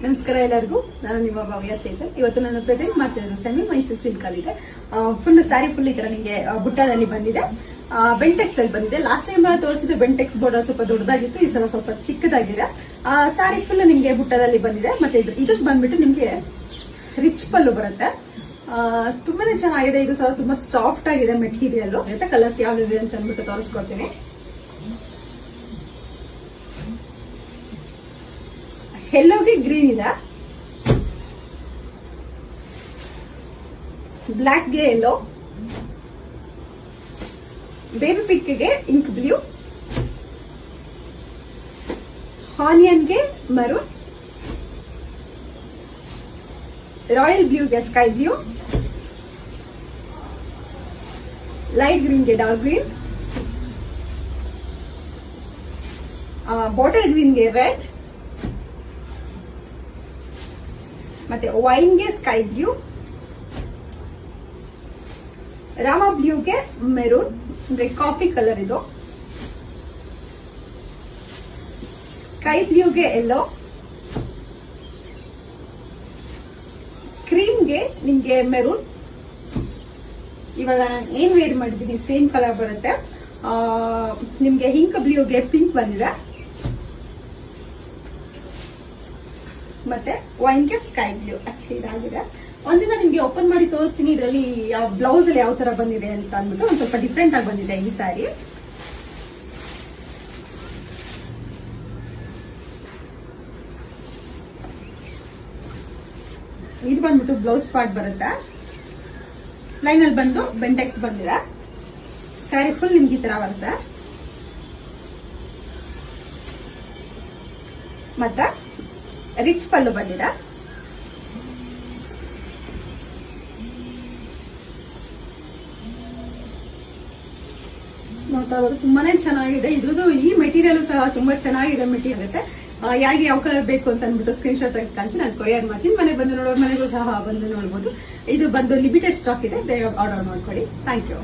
ನಮಸ್ಕಾರ ಎಲ್ಲರಿಗೂ. ನಾನು ನಿಮ್ಮ ಭವ್ಯ ಚೇತನ್. ಇವತ್ತು ನಾನು ಪ್ರೆಸೆಂಟ್ ಮಾಡ್ತಿರೋದು ಸೆಮಿ ಮೈಸೂರು ಸಿಲ್ಕ್ ಅಲ್ಲಿ ಇದೆ. ಫುಲ್ ಸ್ಯಾರಿ ಫುಲ್ ಈ ತರ ನಿಮಗೆ ಬುಟ್ಟದಲ್ಲಿ ಬಂದಿದೆ. ಬೆಂಟೆಕ್ಸ್ ಅಲ್ಲಿ ಬಂದಿದೆ. ಲಾಸ್ಟ್ ಟೈಮ್ ತೋರಿಸಿದ ಬೆಂಟೆಕ್ಸ್ ಬೋರ್ಡರ್ ಸ್ವಲ್ಪ ದೊಡ್ಡದಾಗಿತ್ತು, ಈ ಸಲ ಸ್ವಲ್ಪ ಚಿಕ್ಕದಾಗಿದೆ. ಸ್ಯಾರಿ ಫುಲ್ ನಿಮಗೆ ಬುಟ್ಟದಲ್ಲಿ ಬಂದಿದೆ. ಮತ್ತೆ ಇದಕ್ಕೆ ಬಂದ್ಬಿಟ್ಟು ನಿಮ್ಗೆ ರಿಚ್ ಪಲ್ಲು ಬರುತ್ತೆ. ತುಂಬಾನೇ ಚೆನ್ನಾಗಿದೆ. ಇದು ಸಹ ತುಂಬಾ ಸಾಫ್ಟ್ ಆಗಿದೆ ಮೆಟೀರಿಯಲ್. ಕಲರ್ಸ್ ಯಾವ್ದಿದೆ ಅಂತ ಅಂದ್ಬಿಟ್ಟು ತೋರಿಸ್ಕೊಡ್ತೀನಿ. ಯೆಲ್ಲೋಗೆ ಗ್ರೀನ್ ಇದೆ, ಬ್ಲಾಕ್ ಗೆ ಯೆಲ್ಲೋ, ಬೇಬಿ ಪಿಂಕ್ ಗೆ ಇಂಕ್ ಬ್ಲೂ, ಆನಿಯನ್ ಗೆ ಮರೂನ್, ರಾಯಲ್ ಬ್ಲೂ ಗೆ ಸ್ಕೈ ಬ್ಲೂ, ಲೈಟ್ ಗ್ರೀನ್ ಗೆ ಡಾರ್ಕ್ ಗ್ರೀನ್, ಬಾಟಲ್ ಗ್ರೀನ್ ಗೆ ರೆಡ್, ಮತ್ತೆ ವೈನ್ ಗೆ ಸ್ಕೈ ಬ್ಲೂ, ರಾಮ ಬ್ಲೂ ಗೆ ಮೆರೂನ್ ಅಂದ್ರೆ ಕಾಫಿ ಕಲರ್, ಇದು ಸ್ಕೈ ಬ್ಲೂ ಗೆ ಯೆಲ್ಲೋ, ಕ್ರೀಮ್ ಗೆ ನಿಮ್ಗೆ ಮೆರೂನ್. ಇವಾಗ ನಾನು ಏನ್ ವೇರ್ ಮಾಡಿದ್ದೀನಿ ಸೇಮ್ ಕಲರ್ ಬರುತ್ತೆ. ನಿಮ್ಗೆ ಇಂಕ್ ಬ್ಲೂ ಗೆ ಪಿಂಕ್ ಬಂದಿದೆ, ಮತ್ತೆ ವೈನ್ ಗೆ ಸ್ಕೈ ಬ್ಲೂ. ಆಕ್ಚುಲಿ ಇದಾಗಿದೆ. ಒಂದಿನ ನಿಮ್ಗೆ ಓಪನ್ ಮಾಡಿ ತೋರಿಸ್ತೀನಿ ಇದರಲ್ಲಿ ಬ್ಲೌಸ್ ಅಲ್ಲಿ ಯಾವ ತರ ಬಂದಿದೆ ಅಂತ ಅಂದ್ಬಿಟ್ಟು. ಒಂದ್ ಸ್ವಲ್ಪ ಡಿಫ್ರೆಂಟ್ ಆಗಿ ಬಂದಿದೆ ಈ ಸ್ಯಾರಿ. ಇದು ಬಂದ್ಬಿಟ್ಟು ಬ್ಲೌಸ್ ಪಾರ್ಟ್ ಬರುತ್ತೆ. ಲೈನ್ ಅಲ್ಲಿ ಬಂದು ಬೆಂಟೆಕ್ಸ್ ಬಂದಿದೆ. ಸ್ಯಾರಿ ಫುಲ್ ನಿಮ್ಗೆ ಈ ತರ ಬರುತ್ತೆ. ಮತ್ತೆ ರಿಚ್ ಪಲ್ಲು ಬಂದಿದೆ. ನೋಡ್ತಾ ಇರೋದು ತುಂಬಾನೇ ಚೆನ್ನಾಗಿದೆ. ಇದ್ರದ್ದು ಈ ಮೆಟೀರಿಯಲ್ ಸಹ ತುಂಬಾ ಚೆನ್ನಾಗಿದೆ ಮೆಟೀರಿಯಲ್ ಆಗುತ್ತೆ. ಯಾರಿಗೆ ಯಾವ ಕಲರ್ ಬೇಕು ಅಂತ ಅಂದ್ಬಿಟ್ಟು ಸ್ಕ್ರೀನ್ ಶಾಟ್ ತೆಗೆದು ಕಳಿಸಿ ನಾನು ಕೊರಿಯರ್ ಮಾಡ್ತೀನಿ. ಮನೆ ಬಂದು ನೋಡೋರ್ ಮನೆಗೂ ಸಹ ಬಂದು ನೋಡಬಹುದು. ಇದು ಬಂದು ಲಿಮಿಟೆಡ್ ಸ್ಟಾಕ್ ಇದೆ, ಬೇಗ ಆರ್ಡರ್ ಮಾಡ್ಕೊಳ್ಳಿ. Thank you.